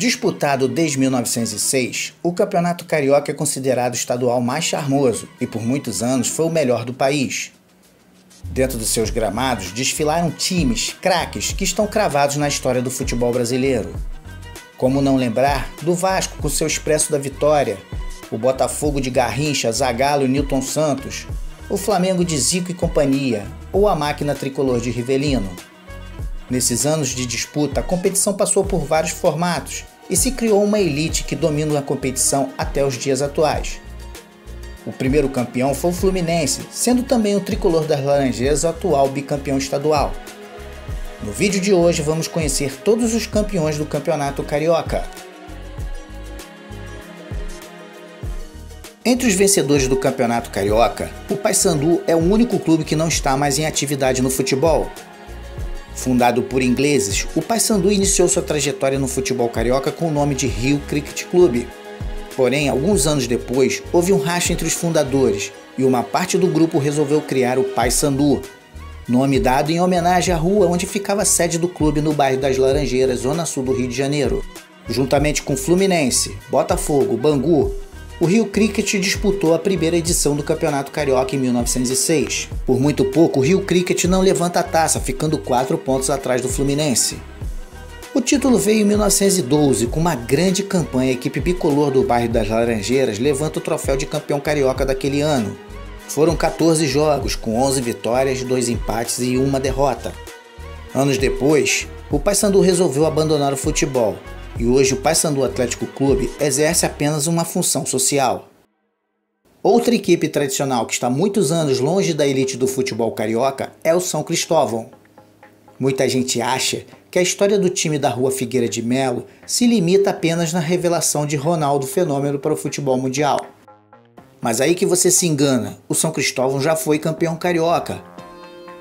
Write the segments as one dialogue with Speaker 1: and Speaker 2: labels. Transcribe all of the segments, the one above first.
Speaker 1: Disputado desde 1906, o Campeonato Carioca é considerado o estadual mais charmoso e por muitos anos foi o melhor do país. Dentro dos seus gramados desfilaram times, craques, que estão cravados na história do futebol brasileiro. Como não lembrar do Vasco com seu Expresso da Vitória, o Botafogo de Garrincha, Zagallo e Nilton Santos, o Flamengo de Zico e companhia ou a máquina tricolor de Rivelino. Nesses anos de disputa, a competição passou por vários formatos e se criou uma elite que domina a competição até os dias atuais. O primeiro campeão foi o Fluminense, sendo também o tricolor das Laranjeiras o atual bicampeão estadual. No vídeo de hoje vamos conhecer todos os campeões do Campeonato Carioca. Entre os vencedores do Campeonato Carioca, o Paysandu é o único clube que não está mais em atividade no futebol. Fundado por ingleses, o Paysandu iniciou sua trajetória no futebol carioca com o nome de Rio Cricket Club. Porém, alguns anos depois, houve um racha entre os fundadores e uma parte do grupo resolveu criar o Paysandu, nome dado em homenagem à rua onde ficava a sede do clube no bairro das Laranjeiras, zona sul do Rio de Janeiro. Juntamente com Fluminense, Botafogo, Bangu, o Rio Cricket disputou a primeira edição do Campeonato Carioca em 1906. Por muito pouco, o Rio Cricket não levanta a taça, ficando 4 pontos atrás do Fluminense. O título veio em 1912, com uma grande campanha. A equipe bicolor do bairro das Laranjeiras levanta o troféu de campeão carioca daquele ano. Foram 14 jogos, com 11 vitórias, 2 empates e 1 derrota. Anos depois, o Paysandu resolveu abandonar o futebol. E hoje o Paysandu Atlético Clube exerce apenas uma função social. Outra equipe tradicional que está há muitos anos longe da elite do futebol carioca é o São Cristóvão. Muita gente acha que a história do time da Rua Figueira de Melo se limita apenas na revelação de Ronaldo Fenômeno para o futebol mundial. Mas aí que você se engana, o São Cristóvão já foi campeão carioca.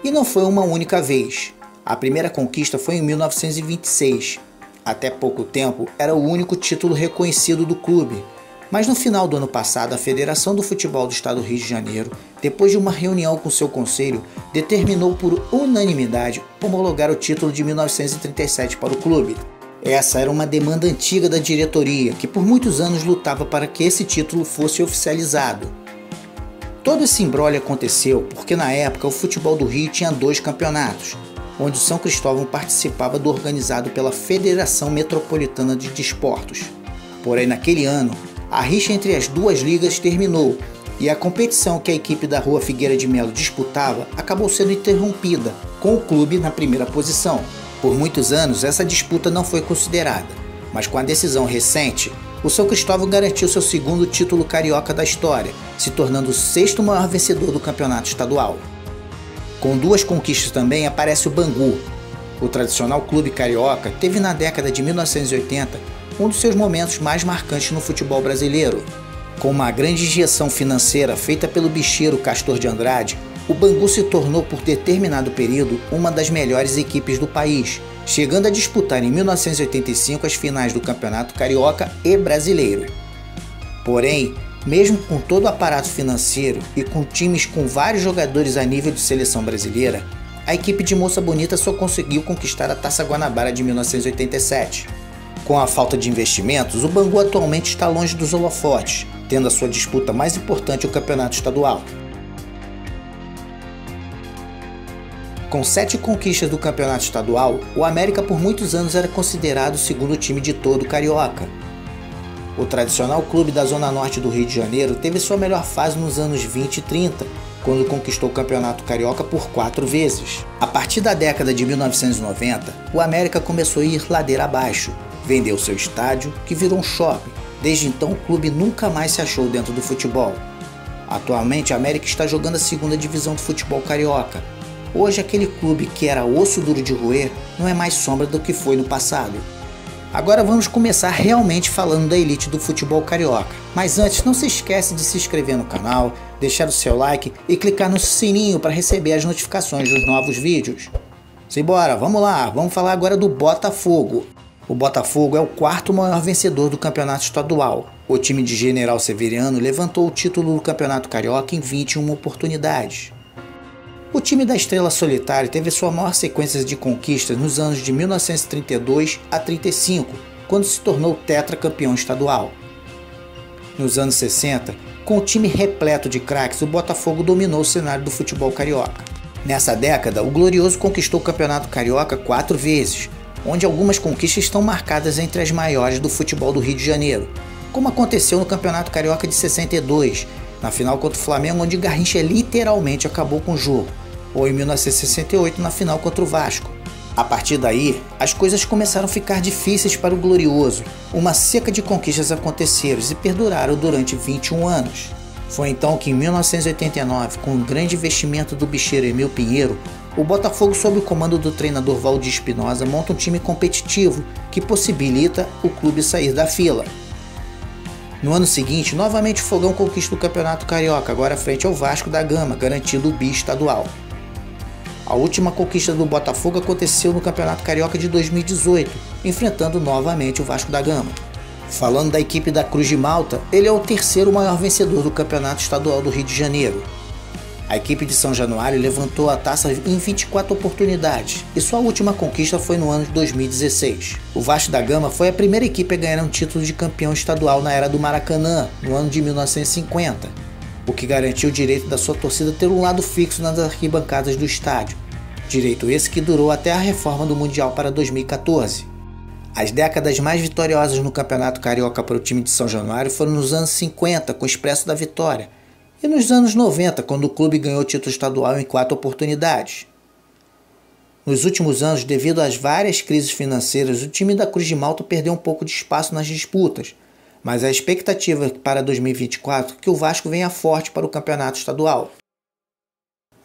Speaker 1: E não foi uma única vez. A primeira conquista foi em 1926. Até pouco tempo, era o único título reconhecido do clube, mas no final do ano passado, a Federação do Futebol do Estado do Rio de Janeiro, depois de uma reunião com seu conselho, determinou por unanimidade homologar o título de 1937 para o clube. Essa era uma demanda antiga da diretoria, que por muitos anos lutava para que esse título fosse oficializado. Todo esse imbróglio aconteceu porque na época o futebol do Rio tinha 2 campeonatos, onde o São Cristóvão participava do organizado pela Federação Metropolitana de Desportos. Porém, naquele ano, a rixa entre as duas ligas terminou e a competição que a equipe da Rua Figueira de Melo disputava acabou sendo interrompida, com o clube na primeira posição. Por muitos anos, essa disputa não foi considerada, mas com a decisão recente, o São Cristóvão garantiu seu segundo título carioca da história, se tornando o 6º maior vencedor do campeonato estadual. Com 2 conquistas também aparece o Bangu. O tradicional clube carioca teve na década de 1980 um dos seus momentos mais marcantes no futebol brasileiro. Com uma grande injeção financeira feita pelo bicheiro Castor de Andrade, o Bangu se tornou por determinado período uma das melhores equipes do país, chegando a disputar em 1985 as finais do Campeonato Carioca e Brasileiro. Porém, mesmo com todo o aparato financeiro e com times com vários jogadores a nível de seleção brasileira, a equipe de Moça Bonita só conseguiu conquistar a Taça Guanabara de 1987. Com a falta de investimentos, o Bangu atualmente está longe dos holofotes, tendo a sua disputa mais importante o campeonato estadual. Com 7 conquistas do campeonato estadual, o América por muitos anos era considerado o segundo time de todo o carioca. O tradicional clube da zona norte do Rio de Janeiro teve sua melhor fase nos anos 20 e 30, quando conquistou o Campeonato Carioca por 4 vezes. A partir da década de 1990, o América começou a ir ladeira abaixo, vendeu seu estádio, que virou um shopping. Desde então, o clube nunca mais se achou dentro do futebol. Atualmente, a América está jogando a 2ª divisão do futebol carioca. Hoje, aquele clube que era osso duro de roer não é mais sombra do que foi no passado. Agora vamos começar realmente falando da elite do futebol carioca. Mas antes, não se esquece de se inscrever no canal, deixar o seu like e clicar no sininho para receber as notificações dos novos vídeos. Simbora, vamos lá, vamos falar agora do Botafogo. O Botafogo é o 4º maior vencedor do campeonato estadual. O time de General Severiano levantou o título do Campeonato Carioca em 21 oportunidades. O time da Estrela Solitária teve sua maior sequência de conquistas nos anos de 1932 a 35, quando se tornou tetracampeão estadual. Nos anos 60, com o time repleto de craques, o Botafogo dominou o cenário do futebol carioca. Nessa década, o Glorioso conquistou o Campeonato Carioca 4 vezes, onde algumas conquistas estão marcadas entre as maiores do futebol do Rio de Janeiro, como aconteceu no Campeonato Carioca de 62, na final contra o Flamengo, onde Garrincha literalmente acabou com o jogo, ou em 1968 na final contra o Vasco. A partir daí, as coisas começaram a ficar difíceis para o Glorioso. Uma seca de conquistas aconteceram e perduraram durante 21 anos. Foi então que em 1989, com o grande investimento do bicheiro Emil Pinheiro, o Botafogo, sob o comando do treinador Valdir Espinosa, monta um time competitivo que possibilita o clube sair da fila. No ano seguinte, novamente o Fogão conquista o Campeonato Carioca, agora frente ao Vasco da Gama, garantindo o bi-estadual. A última conquista do Botafogo aconteceu no Campeonato Carioca de 2018, enfrentando novamente o Vasco da Gama. Falando da equipe da Cruz de Malta, ele é o terceiro maior vencedor do Campeonato Estadual do Rio de Janeiro. A equipe de São Januário levantou a taça em 24 oportunidades e sua última conquista foi no ano de 2016. O Vasco da Gama foi a primeira equipe a ganhar um título de campeão estadual na era do Maracanã, no ano de 1950, o que garantiu o direito da sua torcida ter um lado fixo nas arquibancadas do estádio, direito esse que durou até a reforma do Mundial para 2014. As décadas mais vitoriosas no Campeonato Carioca para o time de São Januário foram nos anos 50, com o Expresso da Vitória, e nos anos 90, quando o clube ganhou o título estadual em 4 oportunidades. Nos últimos anos, devido às várias crises financeiras, o time da Cruz de Malta perdeu um pouco de espaço nas disputas, mas a expectativa para 2024 é que o Vasco venha forte para o campeonato estadual.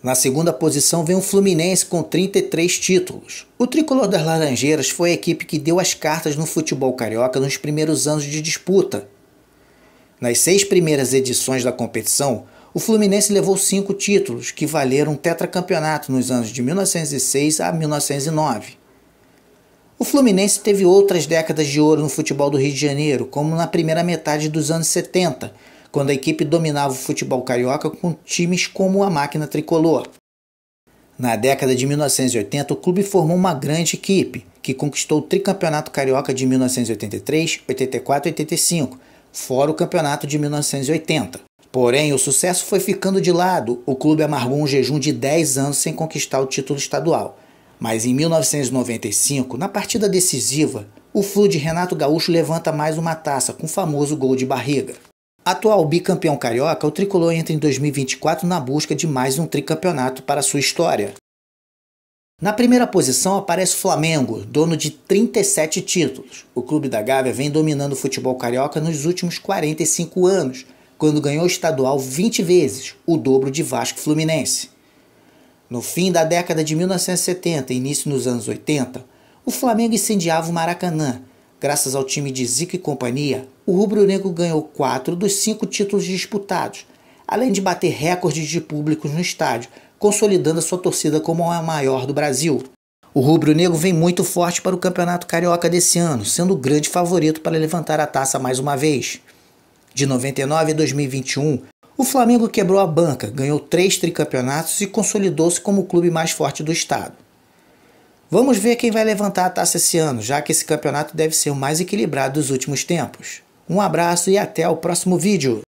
Speaker 1: Na segunda posição vem o Fluminense com 33 títulos. O tricolor das Laranjeiras foi a equipe que deu as cartas no futebol carioca nos primeiros anos de disputa. Nas 6 primeiras edições da competição, o Fluminense levou 5 títulos, que valeram um tetracampeonato nos anos de 1906 a 1909. O Fluminense teve outras décadas de ouro no futebol do Rio de Janeiro, como na primeira metade dos anos 70, quando a equipe dominava o futebol carioca com times como a Máquina Tricolor. Na década de 1980, o clube formou uma grande equipe, que conquistou o tricampeonato carioca de 1983, 84 e 85, fora o campeonato de 1980. Porém, o sucesso foi ficando de lado, o clube amargou um jejum de 10 anos sem conquistar o título estadual. Mas em 1995, na partida decisiva, o Flu de Renato Gaúcho levanta mais uma taça com o famoso gol de barriga. Atual bicampeão carioca, o tricolor entra em 2024 na busca de mais um tricampeonato para sua história. Na primeira posição aparece o Flamengo, dono de 37 títulos. O clube da Gávea vem dominando o futebol carioca nos últimos 45 anos, quando ganhou o estadual 20 vezes, o dobro de Vasco e Fluminense. No fim da década de 1970 e início nos anos 80, o Flamengo incendiava o Maracanã. Graças ao time de Zico e companhia, o rubro-negro ganhou 4 dos 5 títulos disputados, além de bater recordes de públicos no estádio, consolidando a sua torcida como a maior do Brasil. O rubro-negro vem muito forte para o Campeonato Carioca desse ano, sendo o grande favorito para levantar a taça mais uma vez. De 99 a 2021, o Flamengo quebrou a banca, ganhou 3 tricampeonatos e consolidou-se como o clube mais forte do estado. Vamos ver quem vai levantar a taça esse ano, já que esse campeonato deve ser o mais equilibrado dos últimos tempos. Um abraço e até o próximo vídeo!